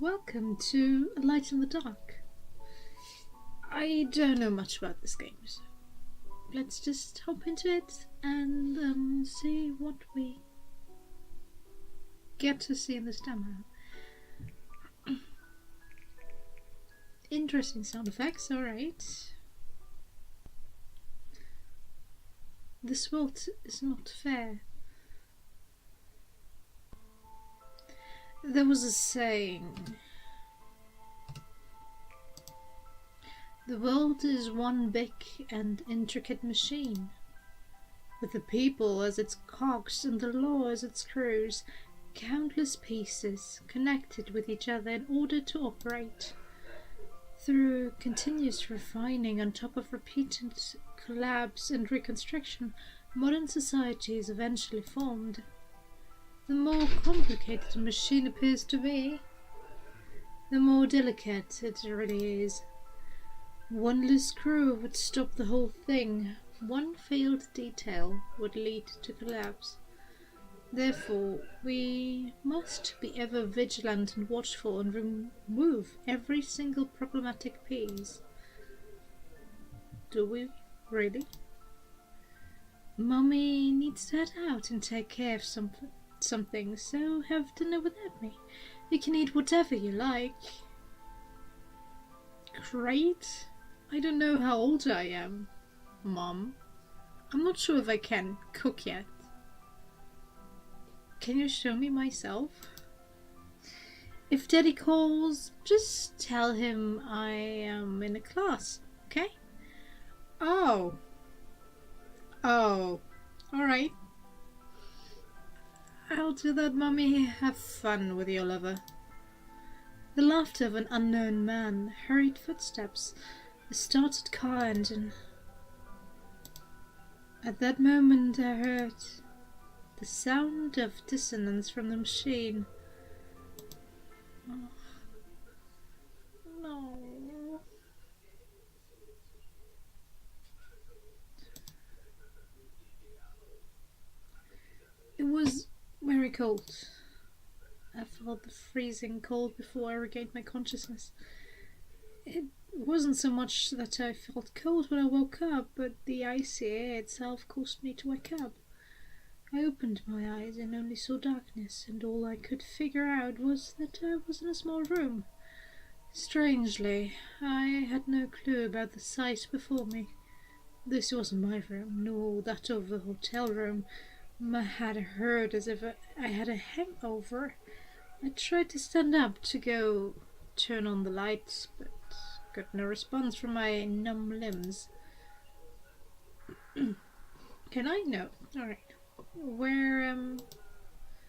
Welcome to A Light in the Dark. I don't know much about this game, so let's just hop into it and see what we get to see in this demo. Interesting sound effects, alright. This world is not fair. There was a saying. The world is one big and intricate machine, with the people as its cogs and the law as its screws, countless pieces connected with each other in order to operate. Through continuous refining on top of repeated collapse and reconstruction, modern society is eventually formed. The more complicated a machine appears to be, the more delicate it really is. One loose screw would stop the whole thing. One failed detail would lead to collapse. Therefore, we must be ever vigilant and watchful and remove every single problematic piece. Do we really? Mummy needs to head out and take care of something, so have dinner without me. You can eat whatever you like. Great. I don't know how old I am, Mom. I'm not sure if I can cook yet. Can you show me myself? If Daddy calls, just tell him I am in a class, okay? Oh. Alright. I'll do that, Mummy. Have fun with your lover. The laughter of an unknown man, hurried footsteps, a started car engine. At that moment I heard the sound of dissonance from the machine. Oh. No. It was very cold. I felt the freezing cold before I regained my consciousness. It wasn't so much that I felt cold when I woke up, but the icy air itself caused me to wake up. I opened my eyes and only saw darkness, and all I could figure out was that I was in a small room. Strangely, I had no clue about the sight before me. This wasn't my room, nor that of the hotel room. My head hurt as if I had a hangover. I tried to stand up to go turn on the lights, but got no response from my numb limbs. Can I? No. Alright. Where,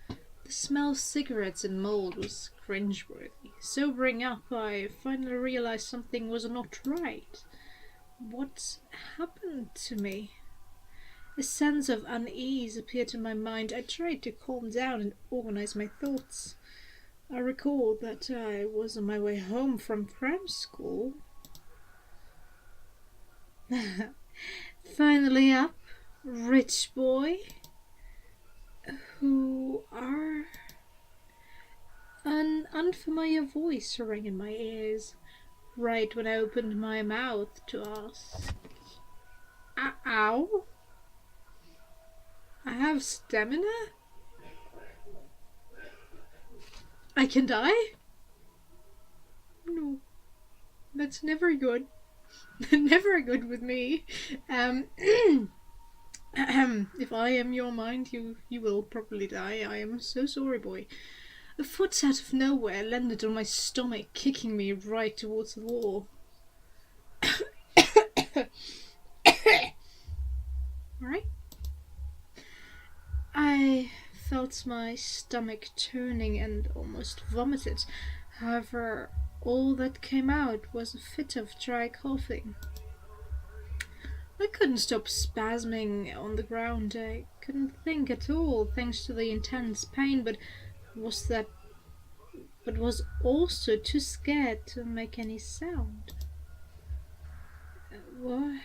the smell of cigarettes and mold was cringeworthy. Sobering up, I finally realized something was not right. What happened to me? A sense of unease appeared in my mind. I tried to calm down and organize my thoughts. I recalled that I was on my way home from pram school. Finally up, rich boy. Who are... An unfamiliar voice rang in my ears, right when I opened my mouth to ask. Ow? I have stamina? I can die? No. That's never good. Never good with me. If I am your mind, you will probably die. I am so sorry, boy. A foot out of nowhere landed on my stomach, kicking me right towards the wall. Alright? I felt my stomach turning and almost vomited. However, all that came out was a fit of dry coughing. I couldn't stop spasming on the ground. I couldn't think at all, thanks to the intense pain, but was also too scared to make any sound. What?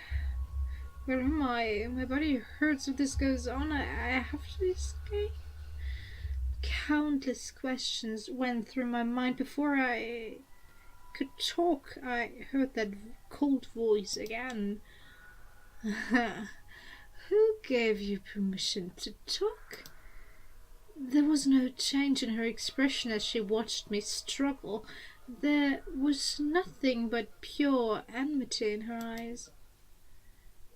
Where am I? My body hurts if this goes on. I have to escape. Countless questions went through my mind before I could talk. I heard that cold voice again. Who gave you permission to talk? There was no change in her expression as she watched me struggle. There was nothing but pure enmity in her eyes.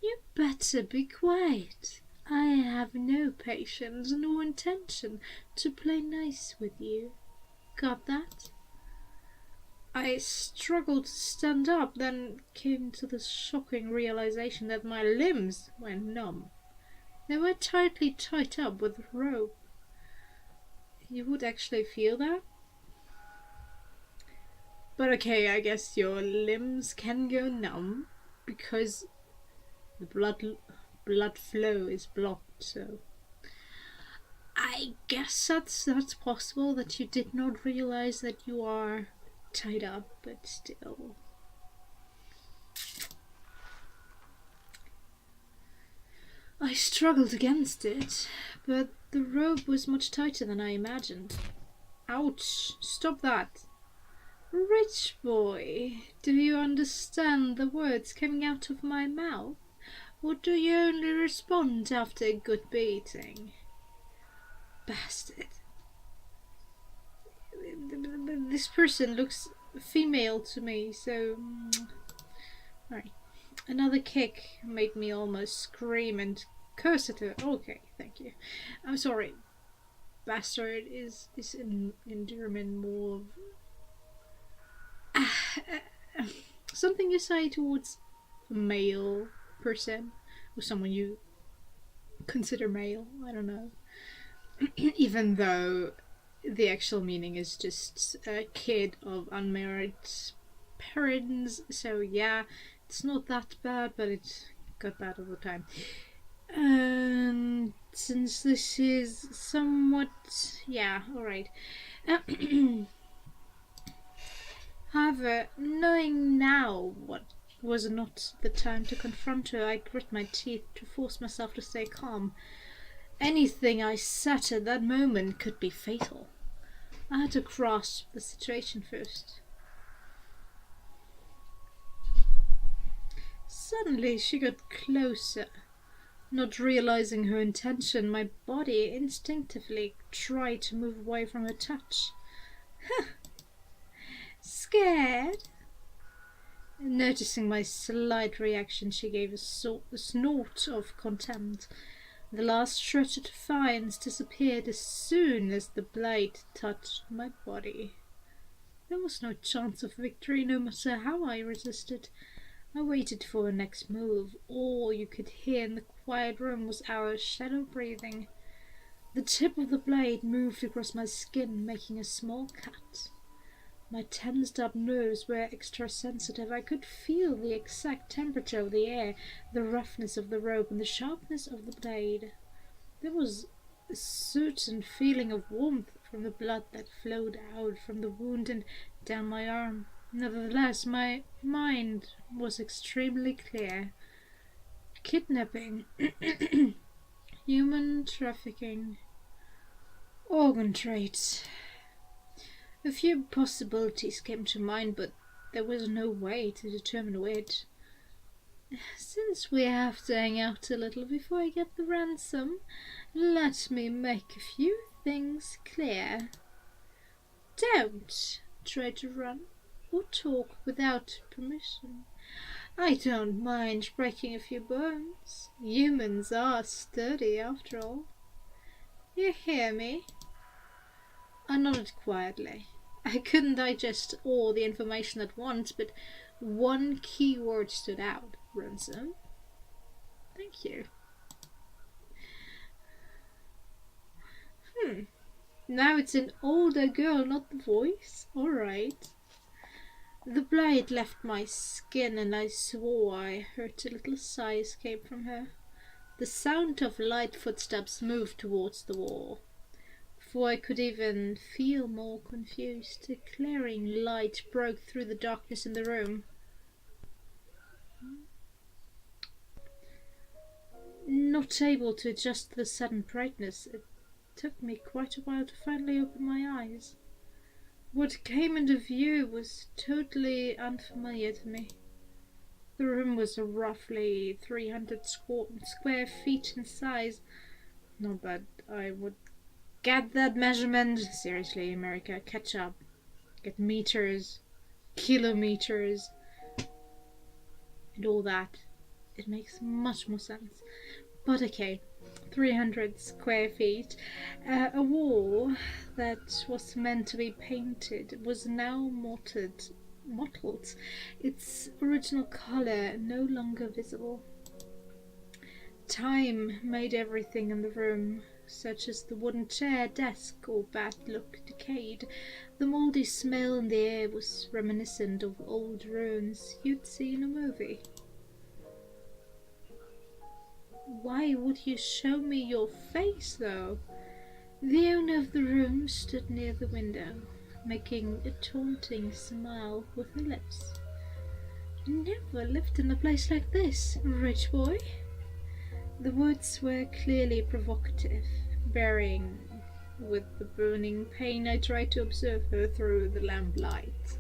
You better be quiet. I have no patience nor intention to play nice with you. Got that? I struggled to stand up, then came to the shocking realization that my limbs were numb. They were tightly tied up with rope. You would actually feel that? But okay, I guess your limbs can go numb because the blood flow is blocked, so I guess that's possible that you did not realize that you are tied up, but still. I struggled against it, but the rope was much tighter than I imagined. Ouch! Stop that! Rich boy, do you understand the words coming out of my mouth? Or do you only respond after a good beating? Bastard. This person looks female to me, so... Alright. Another kick made me almost scream and curse at her. Okay, thank you. I'm sorry. Bastard is in German more of... something you say towards a male person or someone you consider male. I don't know. Even though the actual meaning is just a kid of unmarried parents, so yeah, it's not that bad, but it got bad over time. And since this is somewhat, yeah, alright. However, knowing now what was not the time to confront her, I grit my teeth to force myself to stay calm. Anything I said at that moment could be fatal. I had to grasp the situation first. Suddenly she got closer. Not realizing her intention, my body instinctively tried to move away from her touch. Scared? Noticing my slight reaction, she gave a snort of contempt. The last shred of defiance disappeared as soon as the blade touched my body. There was no chance of victory, no matter how I resisted. I waited for her next move. All you could hear in the quiet room was our shallow breathing. The tip of the blade moved across my skin, making a small cut. My tensed-up nerves were extra sensitive. I could feel the exact temperature of the air, the roughness of the rope, and the sharpness of the blade. There was a certain feeling of warmth from the blood that flowed out from the wound and down my arm. Nevertheless, my mind was extremely clear. Kidnapping, human trafficking, organ trade. A few possibilities came to mind, but there was no way to determine which. Since we have to hang out a little before I get the ransom, let me make a few things clear. Don't try to run or talk without permission. I don't mind breaking a few bones. Humans are sturdy after all. You hear me? I nodded quietly. I couldn't digest all the information at once, but one key word stood out. Ransom. Thank you. Now it's an older girl, not the voice. Alright. The blade left my skin and I swore I heard a little sigh escape from her. The sound of light footsteps moved towards the wall. Before I could even feel more confused, a clearing light broke through the darkness in the room. Not able to adjust the sudden brightness, a took me quite a while to finally open my eyes. What came into view was totally unfamiliar to me. The room was roughly 300 square feet in size. Not that I would get that measurement. Seriously, America, catch up. Get meters, kilometers, and all that. It makes much more sense. But okay, 300 square feet. A wall that was meant to be painted was now mottled, its original colour no longer visible. Time made everything in the room, such as the wooden chair, desk, or bed, look decayed. The mouldy smell in the air was reminiscent of old ruins you'd see in a movie. Why would you show me your face, though? The owner of the room stood near the window, making a taunting smile with her lips. Never lived in a place like this, rich boy. The words were clearly provocative, bearing with the burning pain. I tried to observe her through the lamplight.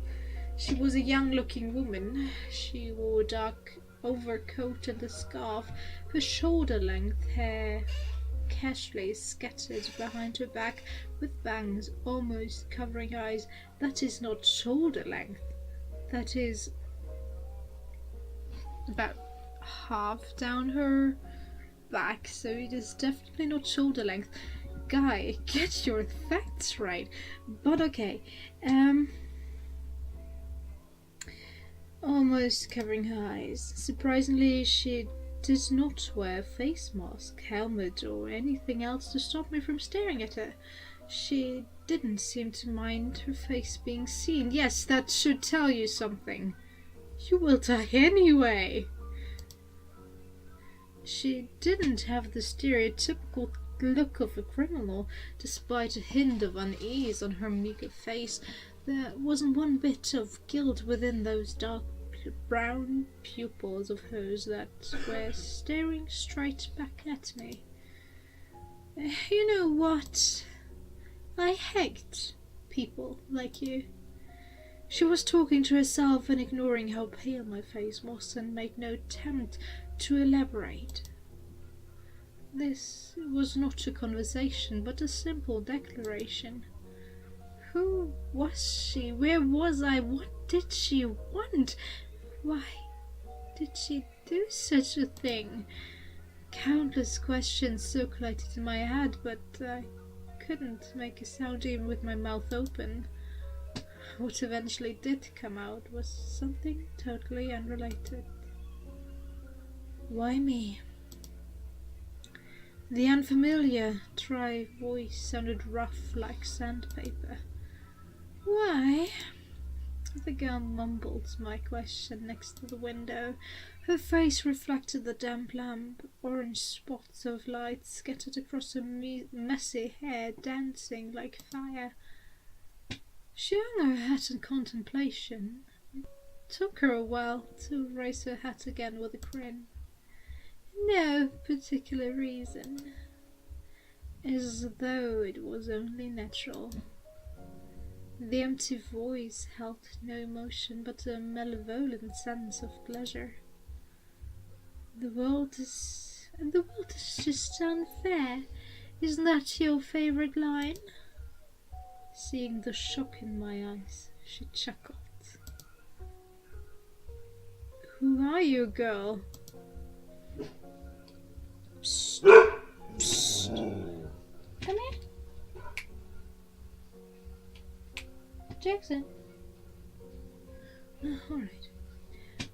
She was a young-looking woman. She wore a dark overcoat and a scarf, her shoulder-length hair casually scattered behind her back, with bangs almost covering her eyes. That is not shoulder-length. That is about half down her back, so it is definitely not shoulder length. Guy, get your facts right. But okay. Almost covering her eyes. Surprisingly, she did not wear a face mask, helmet, or anything else to stop me from staring at her. She didn't seem to mind her face being seen. Yes, that should tell you something. You will die anyway. She didn't have the stereotypical look of a criminal, despite a hint of unease on her meager face. There wasn't one bit of guilt within those dark brown pupils of hers that were staring straight back at me. You know what? I hate people like you. She was talking to herself and ignoring how pale my face was, and made no attempt to elaborate. This was not a conversation, but a simple declaration. Who was she? Where was I? What did she want? Why did she do such a thing? Countless questions circulated in my head, but I couldn't make a sound even with my mouth open. What eventually did come out was something totally unrelated. Why me? The unfamiliar, dry voice sounded rough like sandpaper. Why? The girl mumbled my question next to the window. Her face reflected the damp lamp, orange spots of light scattered across her messy hair, dancing like fire. She hung her hat in contemplation. It took her a while to raise her hat again with a grin. No particular reason. As though it was only natural. The empty voice held no emotion but a malevolent sense of pleasure. The world is just unfair. Isn't that your favorite line? Seeing the shock in my eyes, she chuckled. Who are you, girl? Psst. Psst. Come here. Jackson. Alright.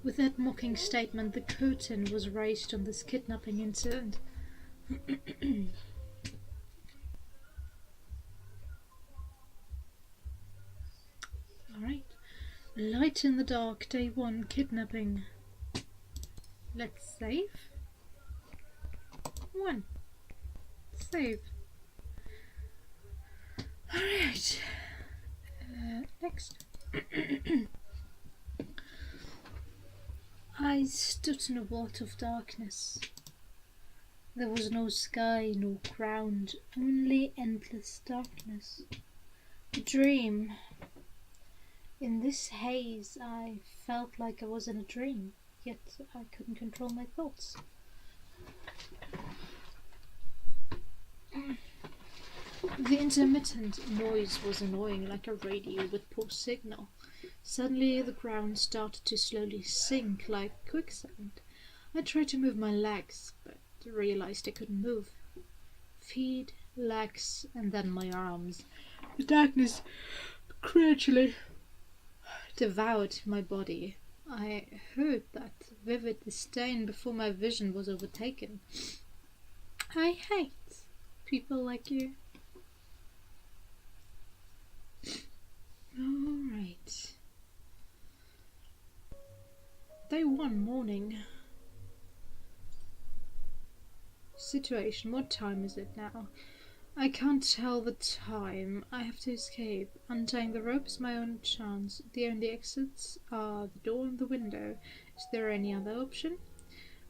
With that mocking statement, the curtain was raised on this kidnapping incident. Alright. Light in the dark, day 1, kidnapping. Let's save. 1. Save. Alright. Next. I stood in a vault of darkness. There was no sky, no ground, only endless darkness. A dream. In this haze, I felt like I was in a dream, yet I couldn't control my thoughts. The intermittent noise was annoying, like a radio with poor signal. Suddenly the ground started to slowly sink like quicksand. I tried to move my legs, but realized I couldn't move. Feet, legs, and then my arms. The darkness gradually devoured my body. I heard that vivid disdain before my vision was overtaken. I hate people like you. Alright. Day 1 morning. Situation. What time is it now? I can't tell the time. I have to escape. Untying the rope is my only chance. The only exits are the door and the window. Is there any other option?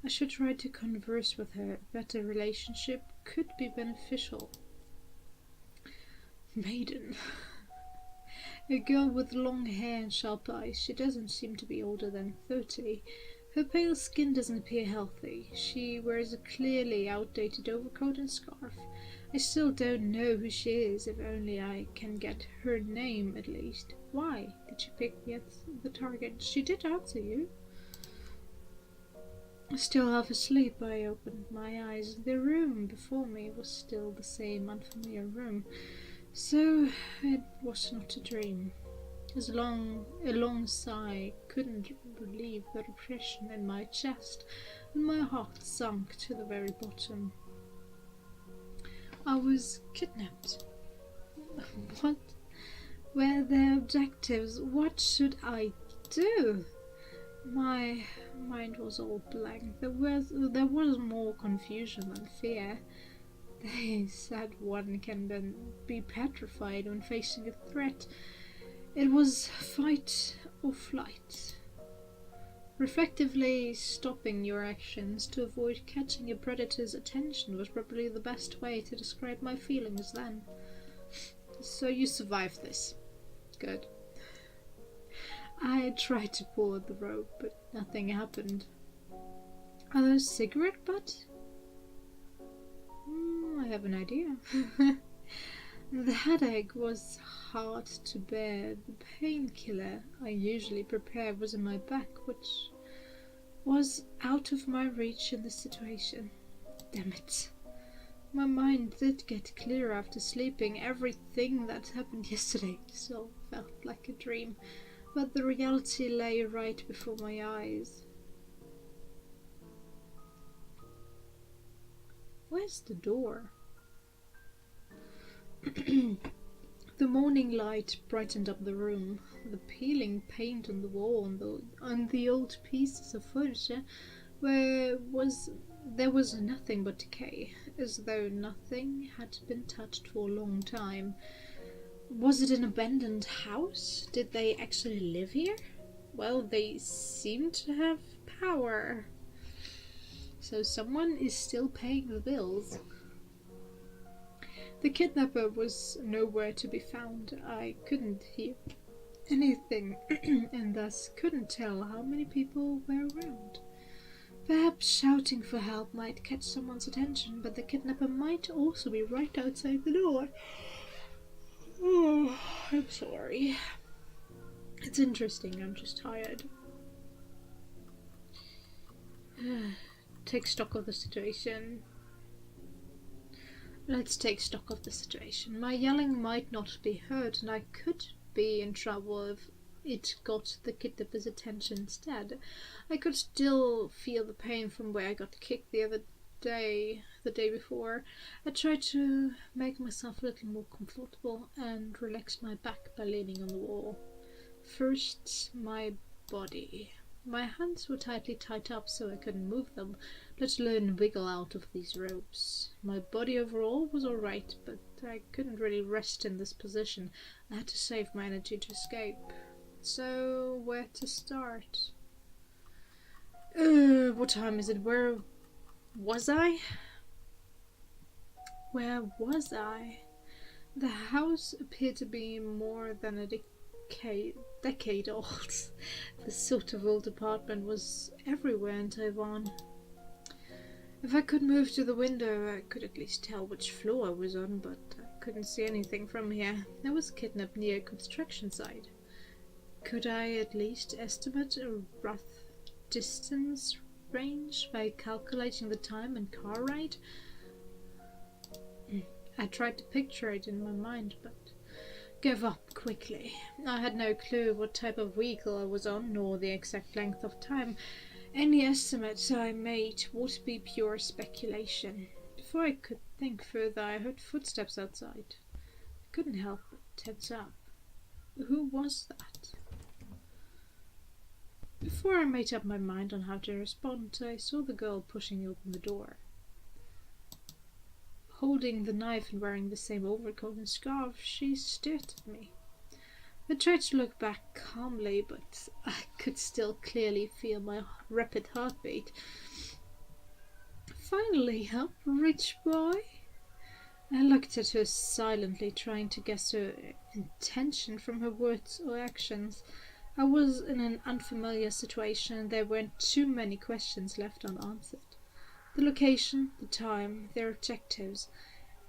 I should try to converse with her. A better relationship could be beneficial. Maiden. A girl with long hair and sharp eyes. She doesn't seem to be older than 30. Her pale skin doesn't appear healthy. She wears a clearly outdated overcoat and scarf. I still don't know who she is, if only I can get her name at least. Why did she pick me as the target? She did answer you. Still half asleep, I opened my eyes. The room before me was still the same unfamiliar room. So it was not a dream. A long sigh couldn't relieve the depression in my chest, and my heart sunk to the very bottom. I was kidnapped. What were their objectives? What should I do? My mind was all blank. There was more confusion than fear. They said one can then be petrified when facing a threat. It was fight or flight. Reflectively stopping your actions to avoid catching a predator's attention was probably the best way to describe my feelings then. So you survived this. Good. I tried to pull at the rope, but nothing happened. Are those cigarette butts? I have an idea. The headache was hard to bear. The painkiller I usually prepare was in my back, which was out of my reach in this situation. Damn it. My mind did get clearer after sleeping. Everything that happened yesterday still felt like a dream, but the reality lay right before my eyes. Where's the door? The morning light brightened up the room. The peeling paint on the wall and the old pieces of furniture there was nothing but decay, as though nothing had been touched for a long time. Was it an abandoned house? Did they actually live here? Well, they seemed to have power. So someone is still paying the bills. The kidnapper was nowhere to be found. I couldn't hear anything and thus couldn't tell how many people were around. Perhaps shouting for help might catch someone's attention, but the kidnapper might also be right outside the door. Oh, I'm sorry. It's interesting, I'm just tired. Take stock of the situation. Let's take stock of the situation. My yelling might not be heard, and I could be in trouble if it got the kidnapper's attention instead. I could still feel the pain from where I got kicked the day before. I tried to make myself a little more comfortable and relax my back by leaning on the wall. First, my body. My hands were tightly tied up so I couldn't move them, let alone wiggle out of these ropes. My body overall was alright, but I couldn't really rest in this position. I had to save my energy to escape. So, where to start? What time is it? Where was I? where was I? The house appeared to be more than a decade old. The sort of old apartment was everywhere in Taiwan. If I could move to the window, I could at least tell which floor I was on, but I couldn't see anything from here. I was kidnapped near a construction site. Could I at least estimate a rough distance range by calculating the time and car ride? I tried to picture it in my mind, but gave up quickly. I had no clue what type of vehicle I was on, nor the exact length of time. Any estimates I made would be pure speculation. Before I could think further, I heard footsteps outside. I couldn't help but tense up. Who was that? Before I made up my mind on how to respond, I saw the girl pushing open the door. Holding the knife and wearing the same overcoat and scarf, she stared at me. I tried to look back calmly, but I could still clearly feel my rapid heartbeat. "Finally up, rich boy?" I looked at her silently, trying to guess her intention from her words or actions. I was in an unfamiliar situation, and there weren't too many questions left unanswered. The location, the time, their objectives,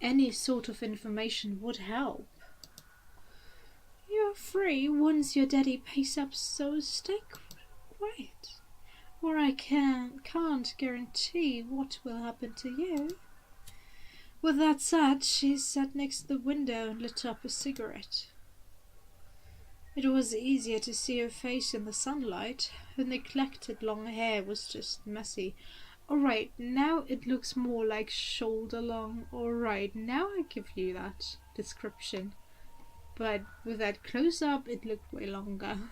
any sort of information would help. "You're free once your daddy pays up, so stay quiet, or I can't guarantee what will happen to you." With that said, she sat next to the window and lit up a cigarette. It was easier to see her face in the sunlight. Her neglected long hair was just messy. Alright, now it looks more like shoulder long. Alright, now I give you that description. But with that close up, it looked way longer.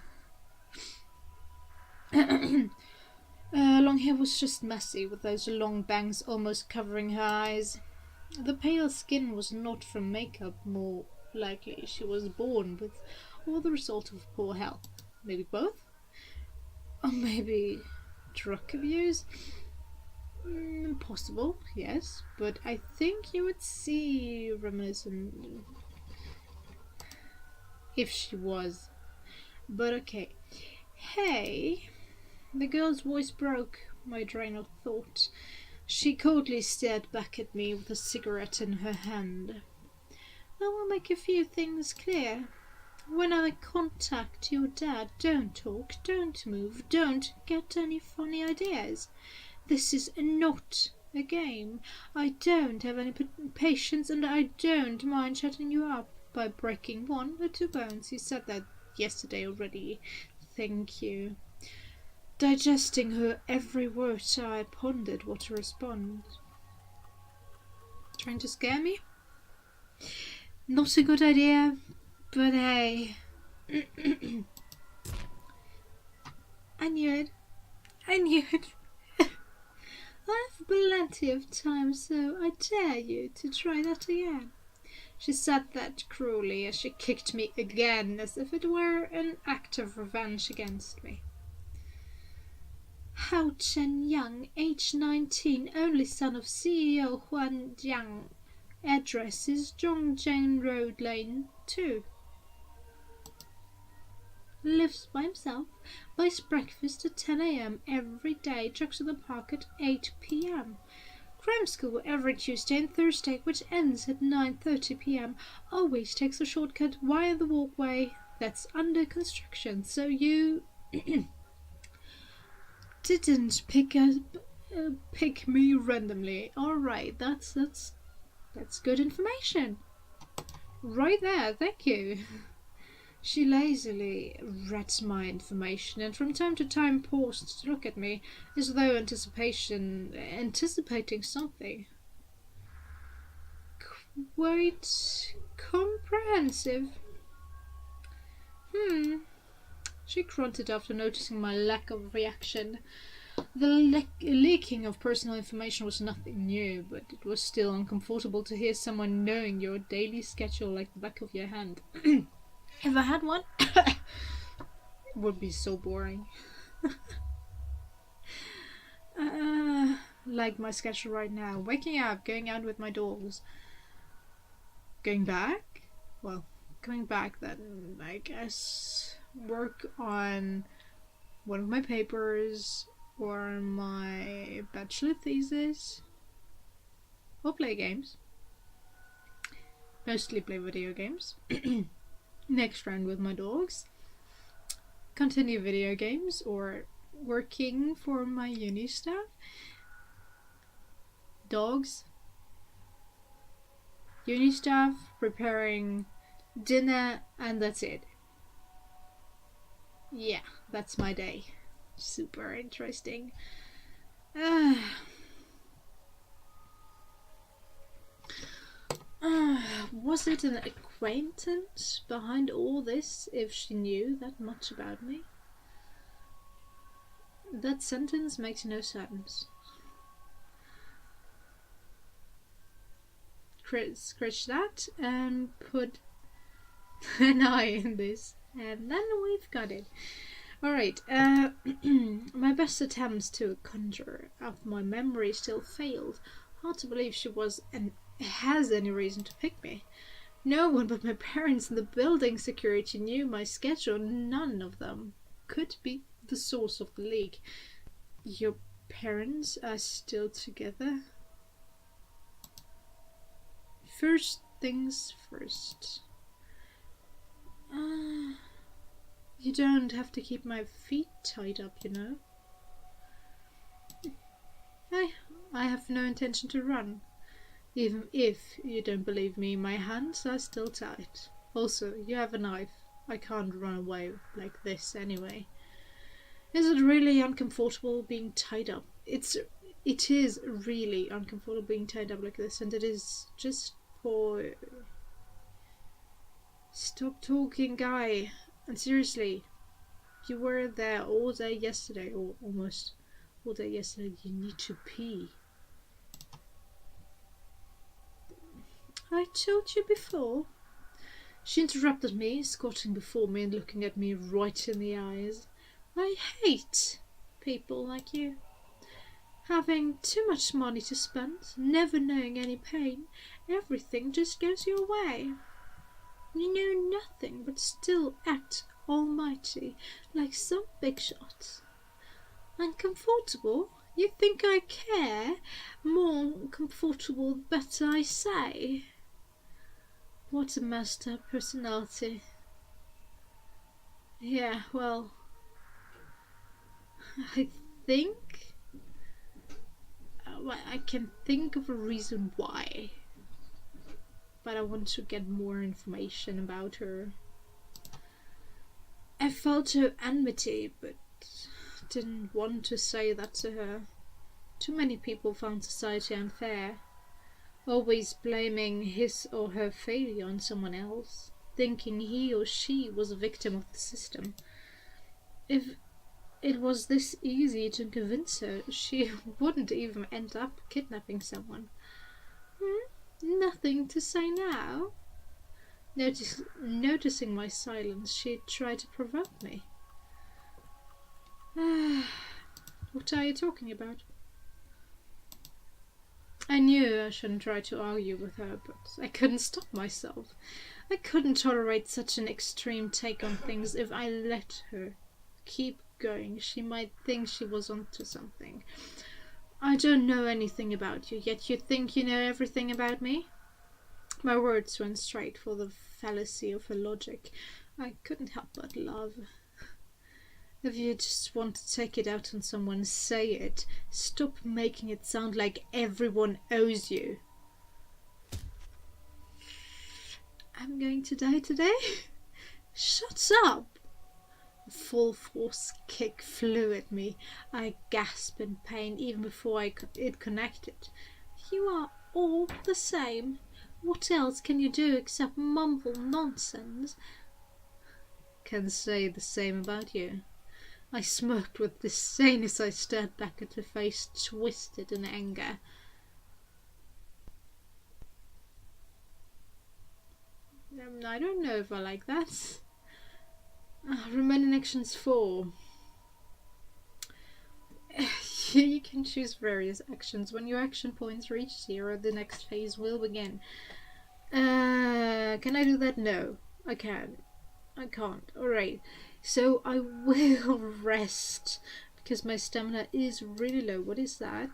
Long hair was just messy, with those long bangs almost covering her eyes. The pale skin was not from makeup, more likely she was born with all the result of poor health. Maybe both? Or maybe drug abuse? Possible, yes, but I think you would see reminiscent if she was. But okay. Hey, the girl's voice broke my train of thought. She coldly stared back at me with a cigarette in her hand. "I will make a few things clear. When I contact your dad, don't talk, don't move, don't get any funny ideas. This is not a game. I don't have any patience, and I don't mind shutting you up by breaking 1 or 2 bones. You said that yesterday already. Thank you." Digesting her every word, I pondered what to respond. Trying to scare me? Not a good idea, but hey. I knew it. I have plenty of time, so I dare you to try that again. She said that cruelly as she kicked me again, as if it were an act of revenge against me. Hao Chen Yang, age 19, only son of CEO Huan Jiang. Address is Zhongjiang Road, Lane 2. Lives by himself, buys breakfast at 10 a.m. every day, trucks to the park at 8 p.m. Cram school every Tuesday and Thursday, which ends at 9:30 p.m. Always takes a shortcut via the walkway that's under construction, so you didn't pick me randomly. Alright, that's good information. Right there, thank you. She lazily read my information and from time to time paused to look at me, as though anticipating something. Quite comprehensive. She grunted after noticing my lack of reaction. The leaking of personal information was nothing new, but it was still uncomfortable to hear someone knowing your daily schedule like the back of your hand. If I had one, it would be so boring. Like my schedule right now. Waking up, going out with my dogs, Going back? Well, going back then, I guess work on one of my papers or my bachelor thesis, or play games. Mostly play video games. Next round with my dogs. Continue video games or working for my uni staff. Dogs. Uni staff, preparing dinner, and that's it. Yeah, that's my day. Super interesting. Was it an acquaintance behind all this if she knew that much about me? That sentence makes no sense. Scratch that and put an eye in this, and then we've got it. Alright, my best attempts to conjure up my memory still failed. Hard to believe she was and has any reason to pick me. No one but my parents and the building security knew my schedule. None of them could be the source of the leak. Your parents are still together? First things first. You don't have to keep my feet tied up, you know. I have no intention to run. Even if you don't believe me, my hands are still tied. Also, you have a knife. I can't run away like this anyway. Is it really uncomfortable being tied up? It is really uncomfortable being tied up like this, and it is just for... Stop talking, guy. And seriously, you were there all day yesterday, or almost all day yesterday. You need to pee. I told you before. She interrupted me, squatting before me and looking at me right in the eyes. I hate people like you. Having too much money to spend, never knowing any pain, everything just goes your way. You know nothing but still act almighty, like some big shots. Uncomfortable? You think I care? More comfortable the better, I say. What a messed up personality. Yeah, well, I think... I can think of a reason why. But I want to get more information about her. I felt her enmity, but didn't want to say that to her. Too many people found society unfair, always blaming his or her failure on someone else, thinking he or she was a victim of the system. If it was this easy to convince her, she wouldn't even end up kidnapping someone. Nothing to say now? Noticing my silence, she tried to provoke me. What are you talking about? I knew I shouldn't try to argue with her, but I couldn't stop myself. I couldn't tolerate such an extreme take on things. If I let her keep going, she might think she was onto something. I don't know anything about you, yet you think you know everything about me? My words went straight for the fallacy of her logic. I couldn't help but laugh. If you just want to take it out on someone, say it. Stop making it sound like everyone owes you. I'm going to die today? Shut up! A full force kick flew at me. I gasped in pain even before it connected. You are all the same. What else can you do except mumble nonsense? Can say the same about you. I smirked with disdain as I stared back at her face, twisted in anger. I don't know if I like that. Remaining actions 4. You can choose various actions. When your action points reach 0, the next phase will begin. Can I do that? No, I can. I can't. Alright. So I will rest because my stamina is really low. What is that?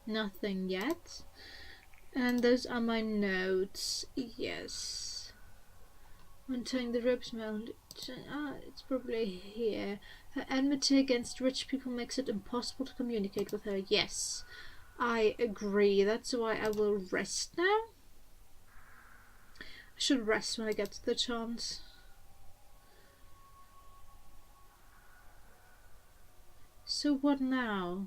Nothing yet. And those are my notes. Yes. Untying the ropes around. It's probably here. Her enmity against rich people makes it impossible to communicate with her. Yes, I agree. That's why I will rest now. I should rest when I get the chance. So what now?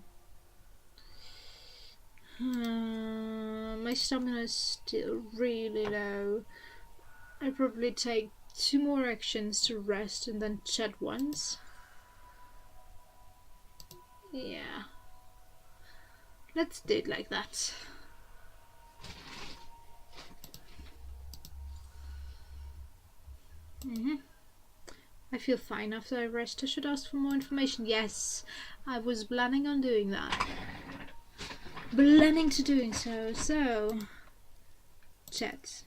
My stamina is still really low. I probably take 2 more actions to rest and then chat once. Yeah. Let's do it like that. I feel fine after I rest. I should ask for more information. Yes, I was planning on doing that. Planning to doing so. So, chat.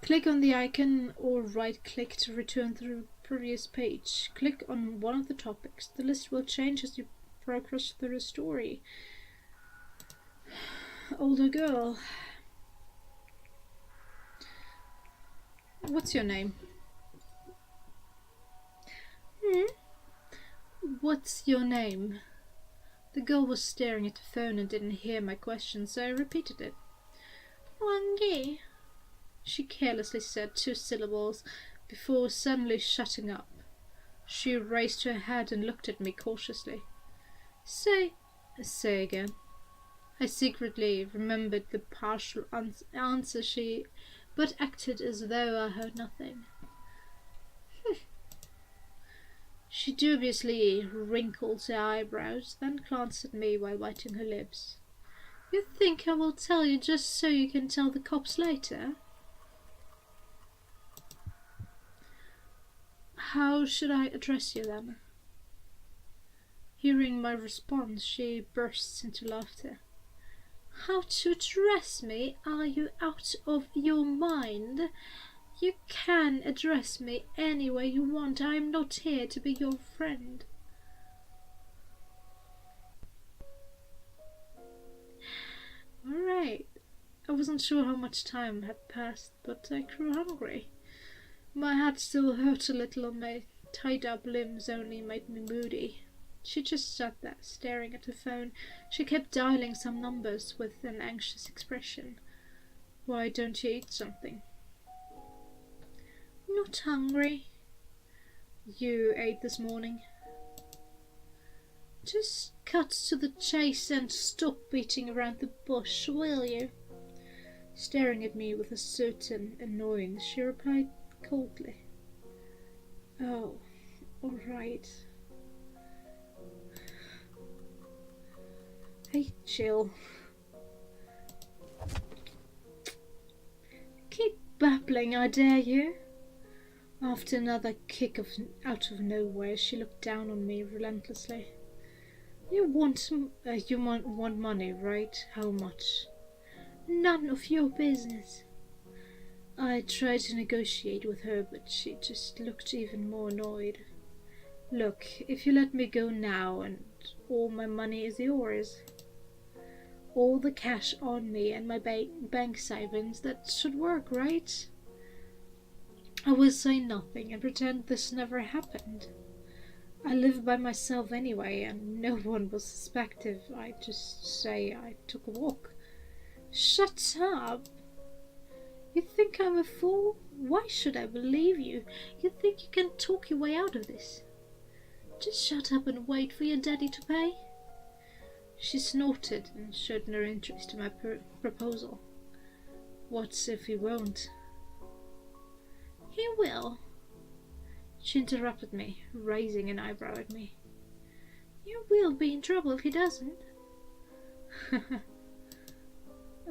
Click on the icon or right click to return to the previous page. Click on one of the topics. The list will change as you progress through the story. Older girl. What's your name? What's your name? The girl was staring at the phone and didn't hear my question, so I repeated it. Wangi. She carelessly said 2 syllables before suddenly shutting up. She raised her head and looked at me cautiously. Say again. I secretly remembered the partial answer but acted as though I heard nothing. She dubiously wrinkled her eyebrows, then glanced at me while biting her lips. You think I will tell you just so you can tell the cops later? How should I address you then? Hearing my response, she bursts into laughter. How to address me? Are you out of your mind? You can address me any way you want. I am not here to be your friend. Alright. I wasn't sure how much time had passed, but I grew hungry. My head still hurt a little and my tied-up limbs only made me moody. She just sat there, staring at her phone. She kept dialing some numbers with an anxious expression. Why don't you eat something? Not hungry. You ate this morning. Just cut to the chase and stop beating around the bush, will you? Staring at me with a certain annoyance, she replied coldly. Oh, all right. Hey, chill. Keep babbling, I dare you. After another kick out of nowhere, she looked down on me relentlessly. You want money, right? How much? None of your business. I tried to negotiate with her, but she just looked even more annoyed. Look, if you let me go now and all my money is yours. All the cash on me and my bank savings, that should work, right? I will say nothing and pretend this never happened. I live by myself anyway, and no one will suspect if I just say I took a walk. Shut up! You think I'm a fool? Why should I believe you? You think you can talk your way out of this? Just shut up and wait for your daddy to pay. She snorted and showed no interest in my proposal. What if he won't? He will. She interrupted me, raising an eyebrow at me. You will be in trouble if he doesn't.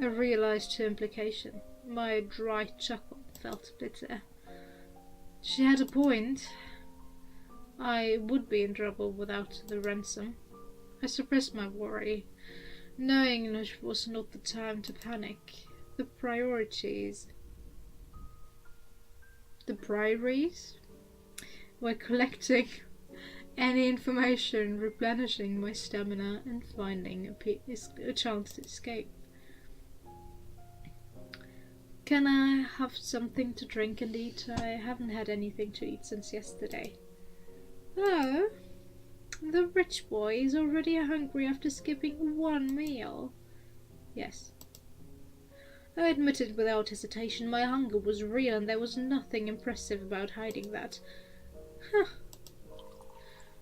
I realized her implication. My dry chuckle felt bitter. She had a point. I would be in trouble without the ransom. I suppressed my worry. knowing it was not the time to panic. The priorities. The priorities were collecting any information, replenishing my stamina, and finding a chance to escape. Can I have something to drink and eat? I haven't had anything to eat since yesterday. Oh, the rich boy is already hungry after skipping one meal. Yes. I admitted without hesitation my hunger was real and there was nothing impressive about hiding that. Huh.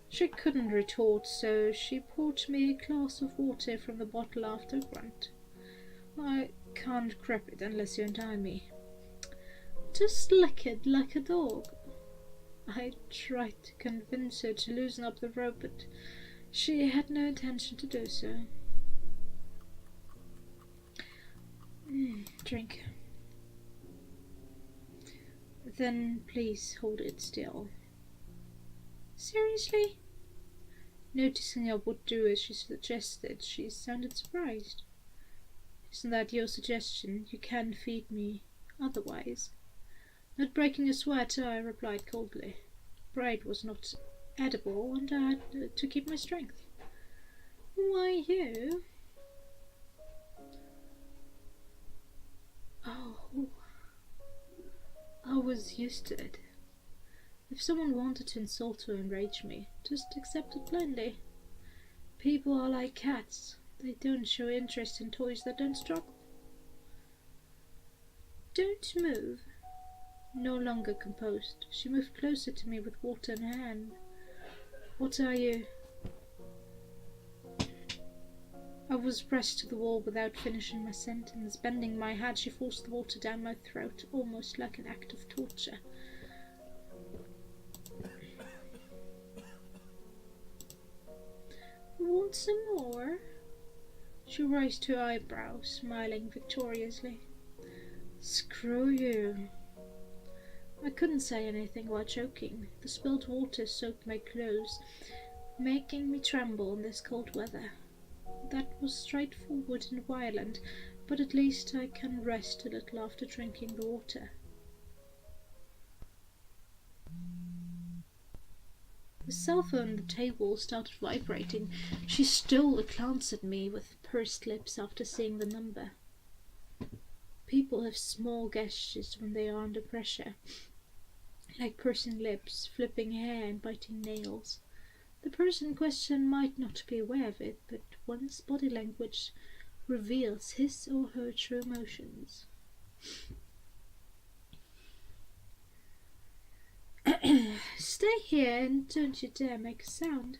She couldn't retort, so she poured me a glass of water from the bottle after a grunt. I can't grab it unless you untie me. Just lick it like a dog. I tried to convince her to loosen up the rope, but she had no intention to do so. Drink. Then please hold it still. Seriously? Noticing I would do as she suggested, she sounded surprised. Isn't that your suggestion? You can feed me otherwise. Not breaking a sweat, I replied coldly. Bread was not edible, and I had to keep my strength. Why you? Oh, I was used to it. If someone wanted to insult or enrage me, just accept it blindly. People are like cats. They don't show interest in toys that don't struggle. Don't move. No longer composed, she moved closer to me with water in her hand. What are you? I was pressed to the wall without finishing my sentence. Bending my head, she forced the water down my throat, almost like an act of torture. Want some more? She raised her eyebrows, smiling victoriously. Screw you. I couldn't say anything while choking. The spilled water soaked my clothes, making me tremble in this cold weather. That was straightforward and violent, but at least I can rest a little after drinking the water. The cell phone on the table started vibrating. She stole a glance at me with pursed lips after seeing the number. People have small gestures when they are under pressure, like pursing lips, flipping hair, and biting nails. The person in question might not be aware of it, but one's body language reveals his or her true emotions. Stay here and don't you dare make a sound.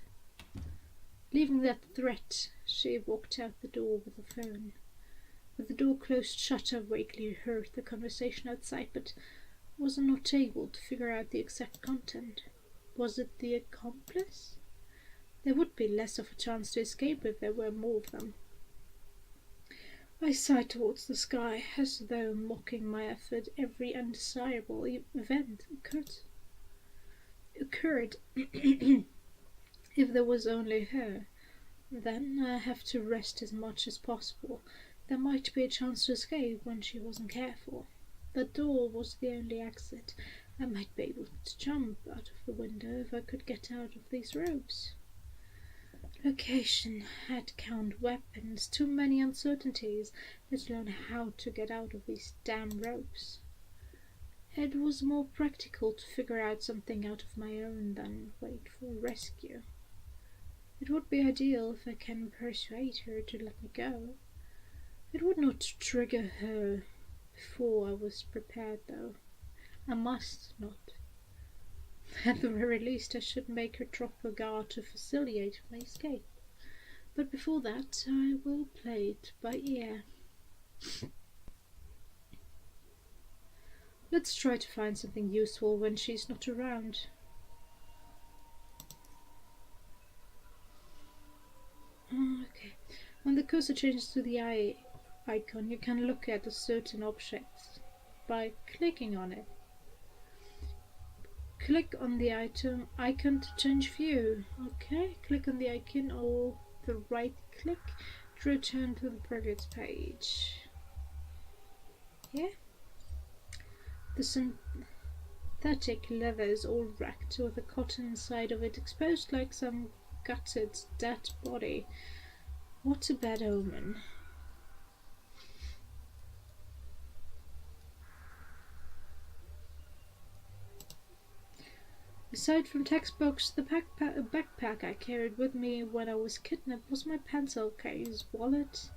Leaving that threat, she walked out the door with the phone. With the door closed shut, I vaguely heard the conversation outside, but was not able to figure out the exact content. Was it the accomplice? There would be less of a chance to escape if there were more of them. I sighed towards the sky, as though mocking my effort. Every undesirable event occurred. If there was only her, then I have to rest as much as possible. There might be a chance to escape when she wasn't careful. The door was the only exit. I might be able to jump out of the window if I could get out of these ropes. Location, head count, weapons, too many uncertainties, let alone how to get out of these damn ropes. It was more practical to figure out something out of my own than wait for rescue. It would be ideal if I can persuade her to let me go. It would not trigger her before I was prepared, though. I must not. At the very least, I should make her drop her guard to facilitate my escape. But before that, I will play it by ear. Let's try to find something useful when she's not around. Okay. When the cursor changes to the eye icon, you can look at a certain object by clicking on it. Click on the icon to change view. Okay, click on the icon or the right click return to the previous page. Yeah? The synthetic leather is all wrecked, with the cotton inside of it exposed like some gutted, dead body. What a bad omen. Aside from textbooks, the backpack I carried with me when I was kidnapped was my pencil case, wallet.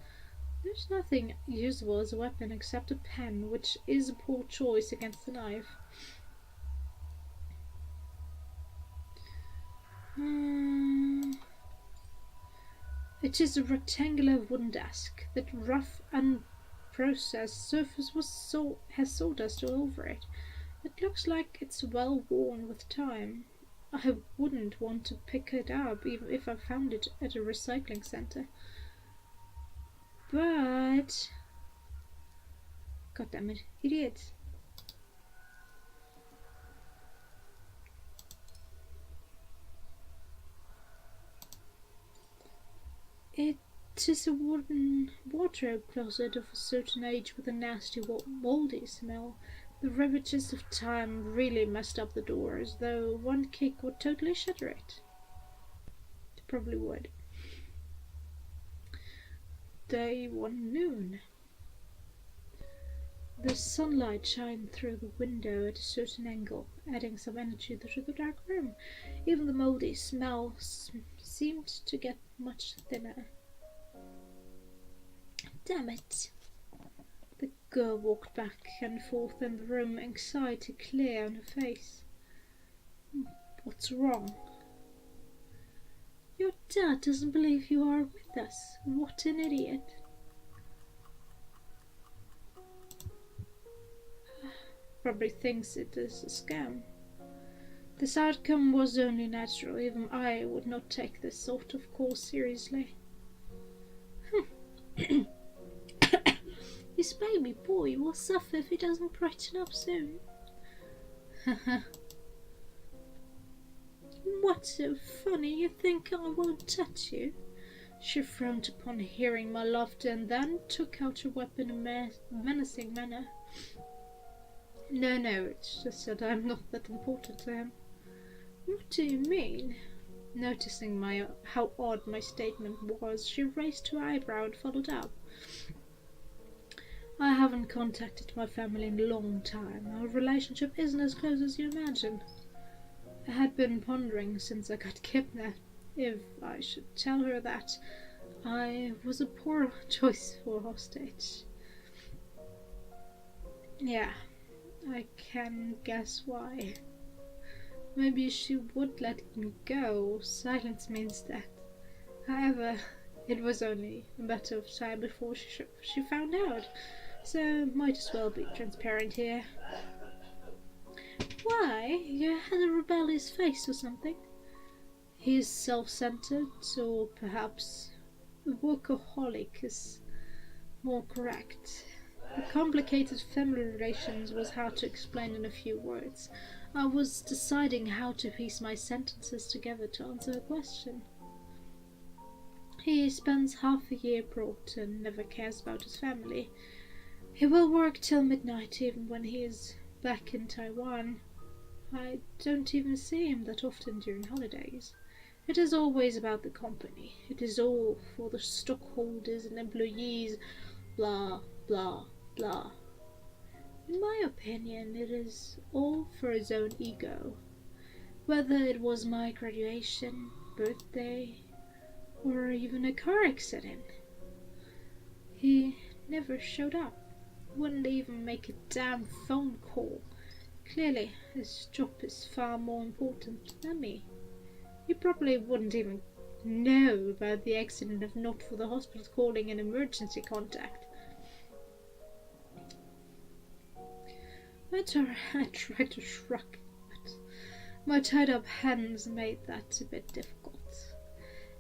There's nothing usable as a weapon except a pen, which is a poor choice against a knife. It is a rectangular wooden desk. That rough, unprocessed surface has sawdust all over it. It looks like it's well worn with time. I wouldn't want to pick it up even if I found it at a recycling center. But... God damn it, idiot. It is a wooden wardrobe closet of a certain age with a nasty moldy smell. The ravages of time really messed up the door, as though one kick would totally shatter it. It probably would. Day 1 noon. The sunlight shined through the window at a certain angle, adding some energy to the dark room. Even the moldy smell seemed to get much thinner. Damn it! The girl walked back and forth in the room, anxiety clear on her face. What's wrong? Your dad doesn't believe you are with us. What an idiot. Probably thinks it is a scam. This outcome was only natural. Even I would not take this sort of call seriously. This baby boy will suffer if he doesn't brighten up soon. What's so funny? You think I won't touch you? She frowned upon hearing my laughter and then took out her weapon in a menacing manner. No, it's just that I'm not that important to him. What do you mean? Noticing how odd my statement was, she raised her eyebrow and followed up. I haven't contacted my family in a long time. Our relationship isn't as close as you imagine. I had been pondering since I got kidnapped if I should tell her that I was a poor choice for a hostage. Yeah, I can guess why. Maybe she would let me go or silence me instead. However, it was only a matter of time before she found out, so might as well be transparent here. Why? You had a rebellious face or something? He is self-centered, or perhaps a workaholic is more correct. The complicated family relations was hard to explain in a few words. I was deciding how to piece my sentences together to answer the question. He spends half a year abroad and never cares about his family. He will work till midnight even when he is back in Taiwan. I don't even see him that often during holidays. It is always about the company. It is all for the stockholders and employees, blah, blah, blah. In my opinion, it is all for his own ego. Whether it was my graduation, birthday, or even a car accident. He never showed up. Wouldn't even make a damn phone call. Clearly, his job is far more important than me. He probably wouldn't even know about the accident if not for the hospital calling an emergency contact. I tried to shrug, but my tied-up hands made that a bit difficult.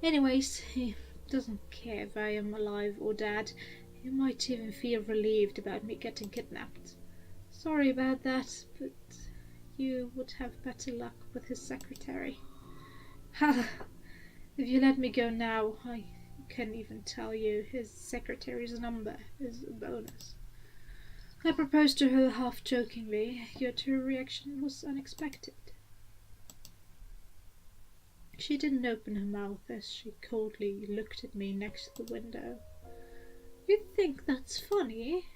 Anyways, he doesn't care if I am alive or dead. He might even feel relieved about me getting kidnapped. Sorry about that, but you would have better luck with his secretary. Ha! If you let me go now, I Can't even tell you his secretary's number is a bonus. I proposed to her half jokingly, yet her reaction was unexpected. She didn't open her mouth as she coldly looked at me next to the window. "You think that's funny?"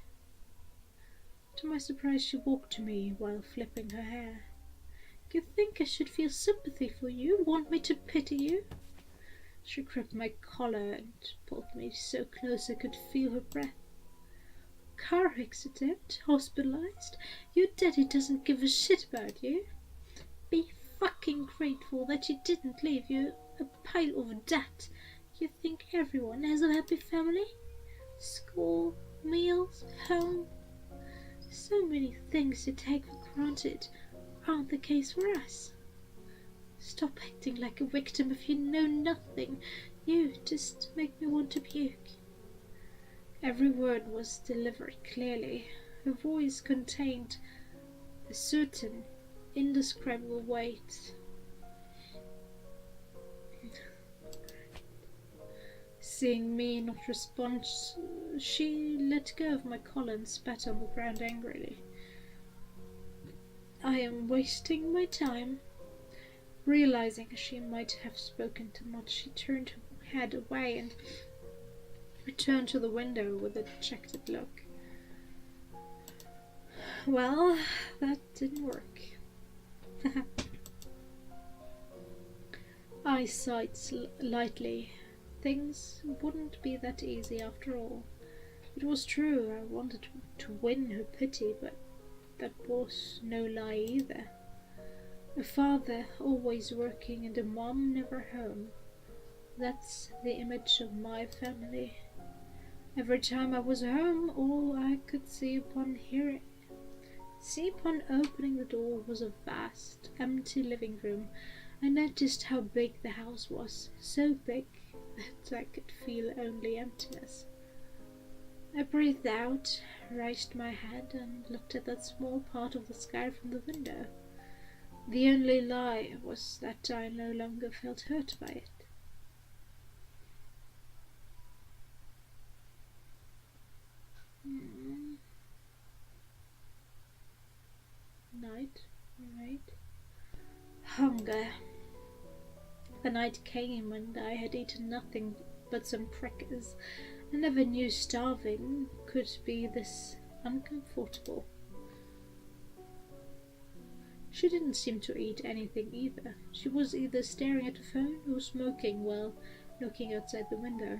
To my surprise, she walked to me while flipping her hair. "You think I should feel sympathy for you? Want me to pity you?" She gripped my collar and pulled me so close I could feel her breath. "Car accident? Hospitalized? Your daddy doesn't give a shit about you? Be fucking grateful that he didn't leave you a pile of debt. You think everyone has a happy family? School, meals, home. So many things you take for granted aren't the case for us. Stop acting like a victim if you know nothing. You just make me want to puke." Every word was delivered clearly. Her voice contained a certain indescribable weight. Seeing me not respond, she let go of my collar and spat on the ground angrily. I am wasting my time. Realizing she might have spoken too much, she turned her head away and returned to the window with a dejected look. Well, that didn't work. I sighed lightly. Things wouldn't be that easy after all. It was true I wanted to win her pity, but that was no lie either. A father always working and a mom never home. That's the image of my family. Every time I was home, all I could see upon opening the door was a vast, empty living room. I noticed how big the house was, so big that I could feel only emptiness. I breathed out, raised my head, and looked at that small part of the sky from the window. The only lie was that I no longer felt hurt by it. Night, right? Hunger. The night came and I had eaten nothing but some crackers. I never knew starving could be this uncomfortable. She didn't seem to eat anything either. She was either staring at a phone or smoking while looking outside the window.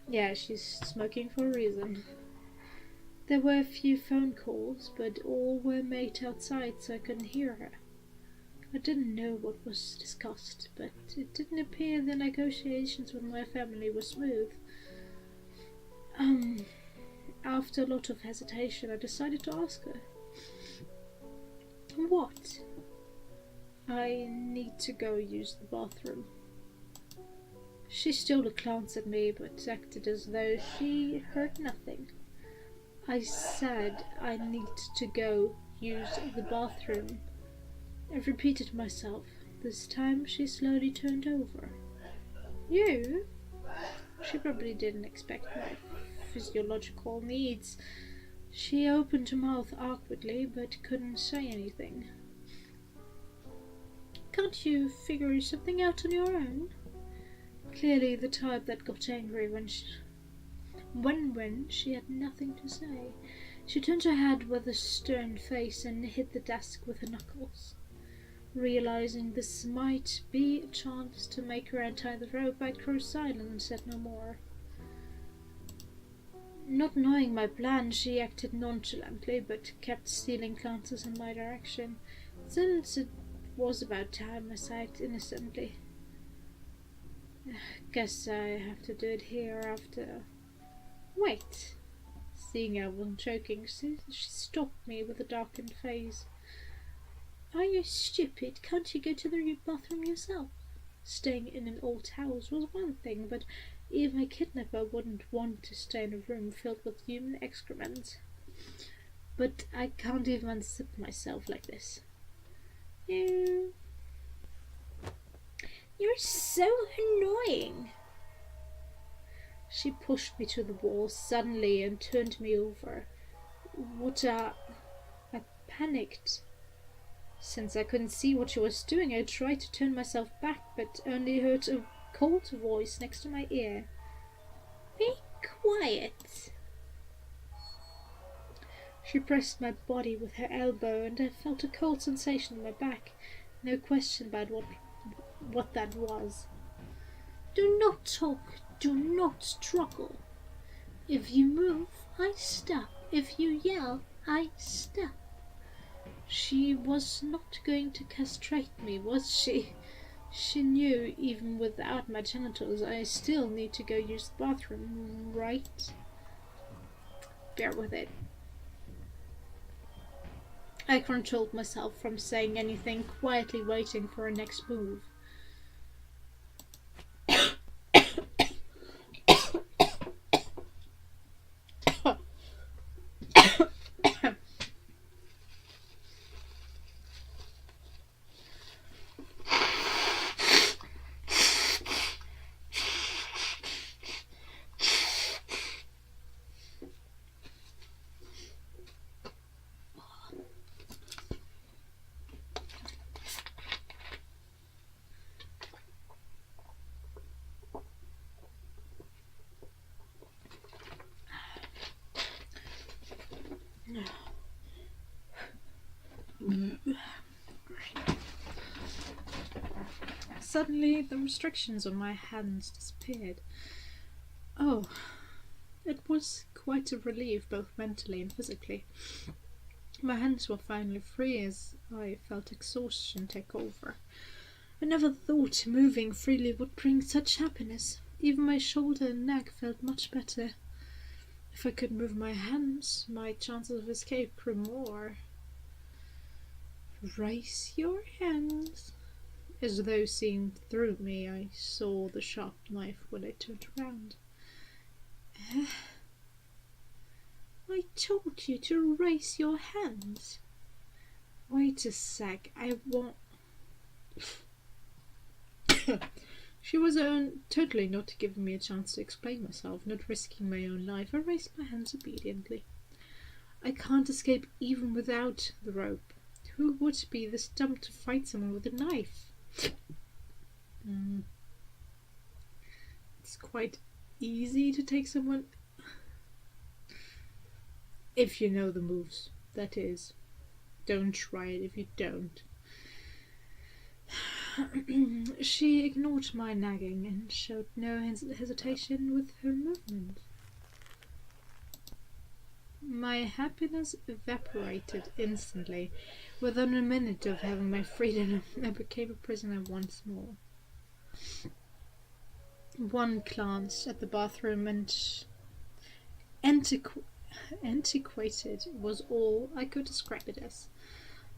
Yeah, she's smoking for a reason. There were a few phone calls, but all were made outside, so I couldn't hear her. I didn't know what was discussed, but it didn't appear the negotiations with my family were smooth. After a lot of hesitation, I decided to ask her. "What?" "I need to go use the bathroom." She stole a glance at me, but acted as though she heard nothing. I said I need to go use the bathroom. I repeated myself. This time she slowly turned over. "You?" She probably didn't expect my physiological needs. She opened her mouth awkwardly, but couldn't say anything. "Can't you figure something out on your own?" Clearly the type that got angry when she had nothing to say. She turned her head with a stern face and hit the desk with her knuckles. Realizing this might be a chance to make her untie the rope, I grew silent and said no more. Not knowing my plan, she acted nonchalantly, but kept stealing glances in my direction. Since it was about time, I sighed innocently. "Guess I have to do it here after." "Wait." Seeing I wasn't joking, she stopped me with a darkened face. "Are you stupid? Can't you go to the bathroom yourself?" Staying in an old house was one thing, but even a kidnapper wouldn't want to stay in a room filled with human excrement. "But I can't even unzip myself like this." You're so annoying." She pushed me to the wall suddenly and turned me over. What a... I panicked. Since I couldn't see what she was doing, I tried to turn myself back, but only heard a cold voice next to my ear. "Be quiet." She pressed my body with her elbow, and I felt a cold sensation in my back. No question about what that was. "Do not talk. Do not struggle. If you move, I stop. If you yell, I stop." She was not going to castrate me, was she? She knew even without my genitals I still need to go use the bathroom, right? Bear with it. I controlled myself from saying anything, quietly waiting for her next move. Suddenly, the restrictions on my hands disappeared. Oh, it was quite a relief, both mentally and physically. My hands were finally free as I felt exhaustion take over. I never thought moving freely would bring such happiness. Even my shoulder and neck felt much better. If I could move my hands, my chances of escape grew more. "Raise your hands." As though seeing through me, I saw the sharp knife when I turned around. "I told you to raise your hands." "Wait a sec, I won't..." She was totally not giving me a chance to explain myself, not risking my own life. I raised my hands obediently. I can't escape even without the rope. Who would be this dumb to fight someone with a knife? It's quite easy to take someone... If you know the moves, that is. Don't try it if you don't. She ignored my nagging and showed no hesitation with her movement. My happiness evaporated instantly. Within a minute of having my freedom, I became a prisoner once more. One glance at the bathroom and antiquated was all I could describe it as.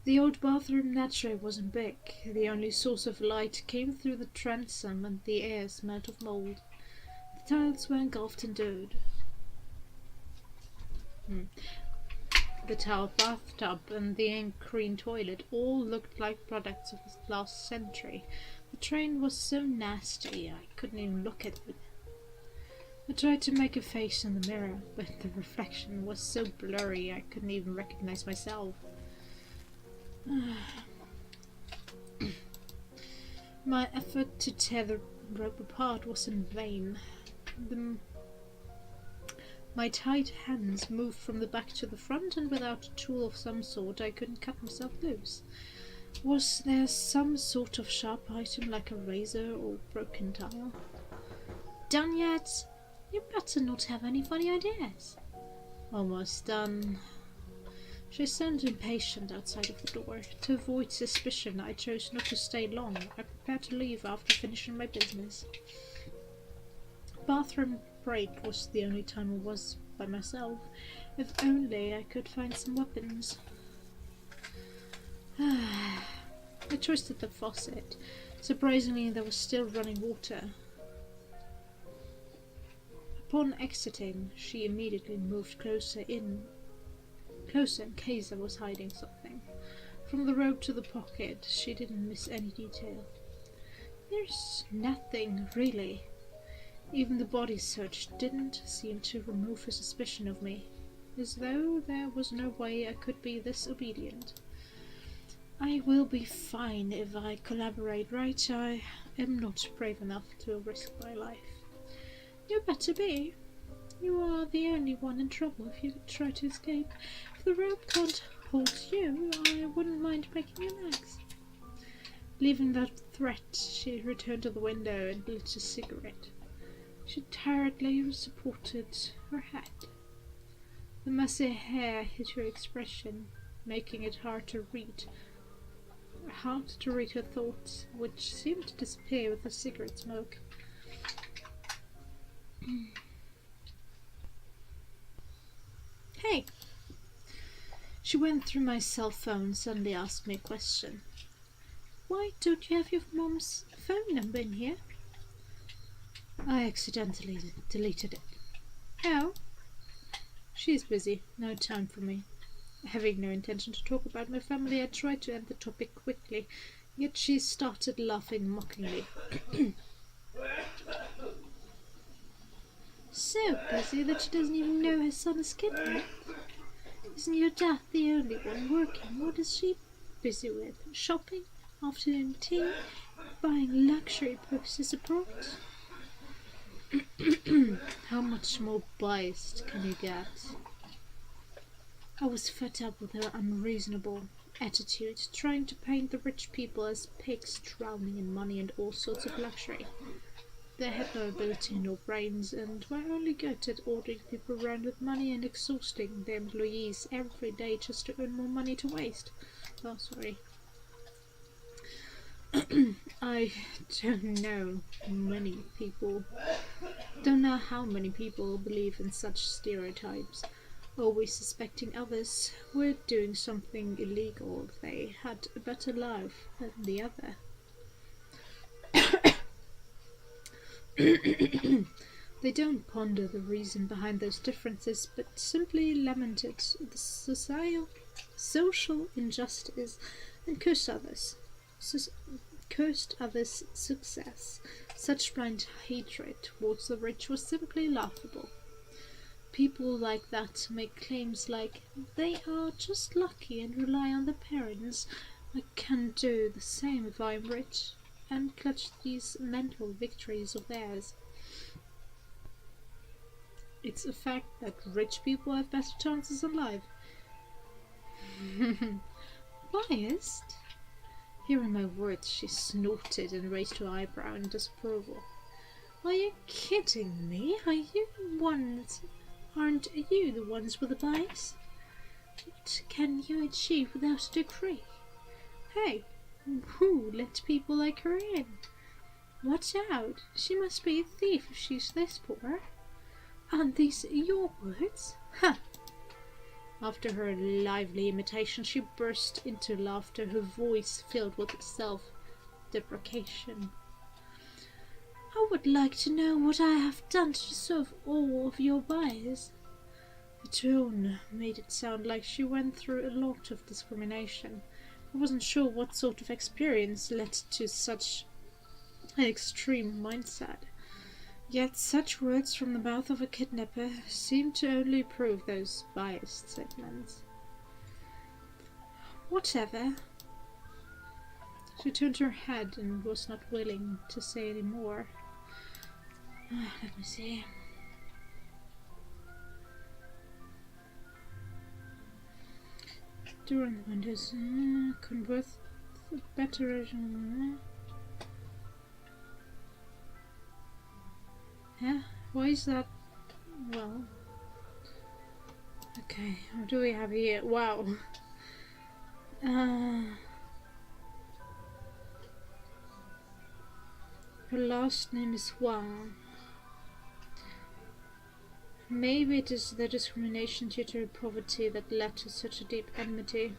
The old bathroom naturally wasn't big. The only source of light came through the transom, and the air smelled of mold. The tiles were engulfed in dirt. The tile bathtub and the ink green toilet all looked like products of the last century. The train was so nasty I couldn't even look at it. I tried to make a face in the mirror, but the reflection was so blurry I couldn't even recognize myself. My effort to tear the rope apart was in vain. My tight hands moved from the back to the front, and without a tool of some sort I couldn't cut myself loose. Was there some sort of sharp item like a razor or broken tile? "Done yet? You better not have any funny ideas." "Almost done." She sounded impatient outside of the door. To avoid suspicion, I chose not to stay long. I prepared to leave after finishing my business. Bathroom break was the only time I was by myself. If only I could find some weapons. I twisted the faucet. Surprisingly, there was still running water. Upon exiting, she immediately moved closer in case I was hiding something. From the rope to the pocket, she didn't miss any detail. "There's nothing, really." Even the body search didn't seem to remove her suspicion of me, as though there was no way I could be this obedient. I will be fine if I collaborate, right? I am not brave enough to risk my life. You better be. You are the only one in trouble if you try to escape. If the rope can't hold you, I wouldn't mind breaking your legs. Leaving that threat, she returned to the window and lit a cigarette. She tiredly supported her head. The messy hair hid her expression, making it hard to read her thoughts, which seemed to disappear with the cigarette smoke. Hey! She went through my cell phone and suddenly asked me a question. Why don't you have your mom's phone number in here? I accidentally deleted it. Oh? She's busy. No time for me. Having no intention to talk about my family, I tried to end the topic quickly, yet she started laughing mockingly. So busy that she doesn't even know her son is kidnapped. Isn't your dad the only one working? What is she busy with? Shopping? Afternoon tea? Buying luxury purses abroad? How much more biased can you get? I was fed up with her unreasonable attitude, trying to paint the rich people as pigs drowning in money and all sorts of luxury. They had no ability nor brains, and were only good at ordering people around with money and exhausting their employees every day just to earn more money to waste. Oh, sorry. I don't know how many people believe in such stereotypes, always suspecting others were doing something illegal if they had a better life than the other. They don't ponder the reason behind those differences, but simply lamented the social injustice and cursed others' success. Such blind hatred towards the rich was simply laughable. People like that make claims like they are just lucky and rely on their parents. I can do the same if I'm rich, and clutch these mental victories of theirs. It's a fact that rich people have better chances in life. Biased? Hearing my words, she snorted and raised her eyebrow in disapproval. Are you kidding me? Aren't you the ones with the bias? What can you achieve without a degree? Hey, who let people like her in? Watch out, she must be a thief if she's this poor. Aren't these your words? Ha! After her lively imitation, she burst into laughter, her voice filled with self-deprecation. I would like to know what I have done to deserve all of your bias. The tone made it sound like she went through a lot of discrimination. I wasn't sure what sort of experience led to such an extreme mindset. Yet such words from the mouth of a kidnapper seemed to only prove those biased statements. Whatever. She turned her head and was not willing to say any more. Let me see. During the windows, convert the better. Yeah, why is that? Well, okay, what do we have here? Wow. Her last name is Huang. Maybe it is the discrimination due to her poverty that led to such a deep enmity.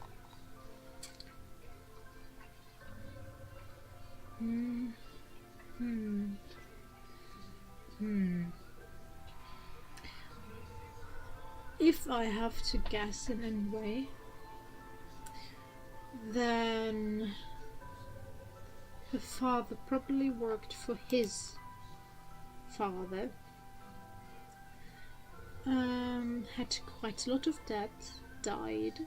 If I have to guess in any way, then her father probably worked for his father had quite a lot of debt, died,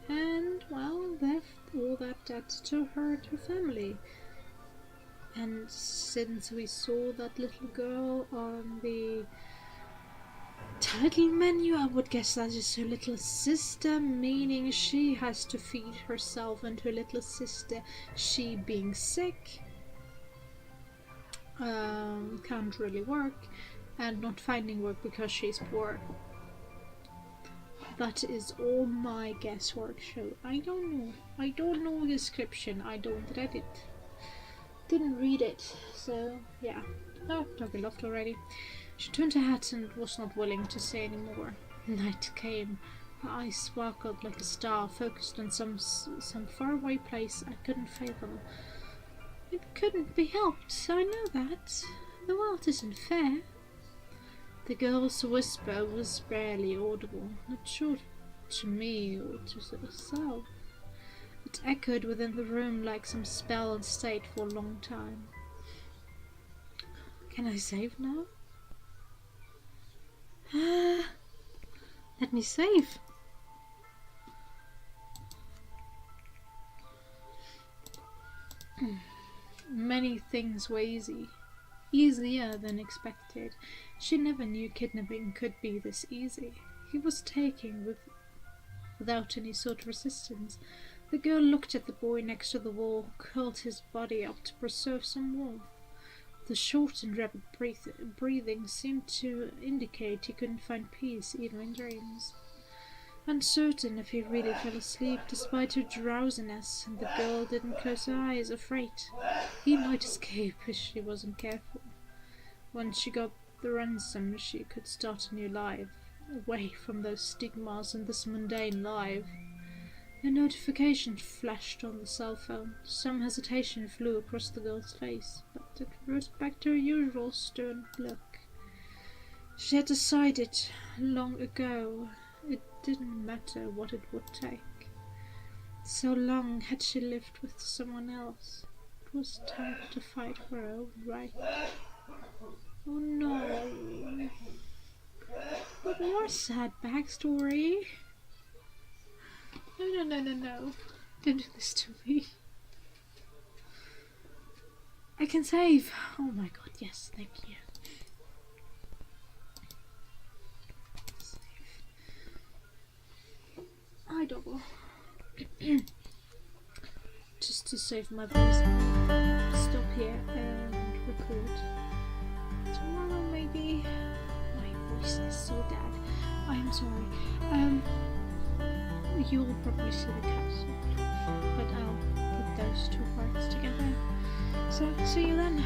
and well, left all that debt to her and her family. And since we saw that little girl on the title menu, I would guess that is her little sister, meaning she has to feed herself and her little sister, she being sick, can't really work, and not finding work because she's poor. That is all my guesswork, so I don't know the description. I don't read it. Didn't read it, so yeah. Oh, don't be loved already. She turned her hat and was not willing to say any more. Night came. Her eyes sparkled like a star, focused on some faraway place I couldn't fathom. It couldn't be helped, I know that. The world isn't fair. The girl's whisper was barely audible, not sure to me or to herself. It echoed within the room like some spell and stayed for a long time. Can I save now? Let me save. Many things were easier than expected. She never knew kidnapping could be this easy. He was taken without any sort of resistance. The girl looked at the boy next to the wall, curled his body up to preserve some warmth. The short and rapid breathing seemed to indicate he couldn't find peace even in dreams. Uncertain if he really fell asleep despite her drowsiness, and the girl didn't close her eyes, afraid he might escape if she wasn't careful. Once she got the ransom, she could start a new life, away from those stigmas and this mundane life. A notification flashed on the cell phone. Some hesitation flew across the girl's face, but it reverted back to her usual stern look. She had decided long ago it didn't matter what it would take. So long had she lived with someone else. It was time to fight for her own right. Oh no. But more sad backstory. No. Don't do this to me. I can save. Oh my god, yes, thank you. Save. I double. Just to save my voice. Stop here and record. Tomorrow maybe. My voice is so bad. I am sorry. You'll probably see the castle, but I'll put those two parts together. So, see you then.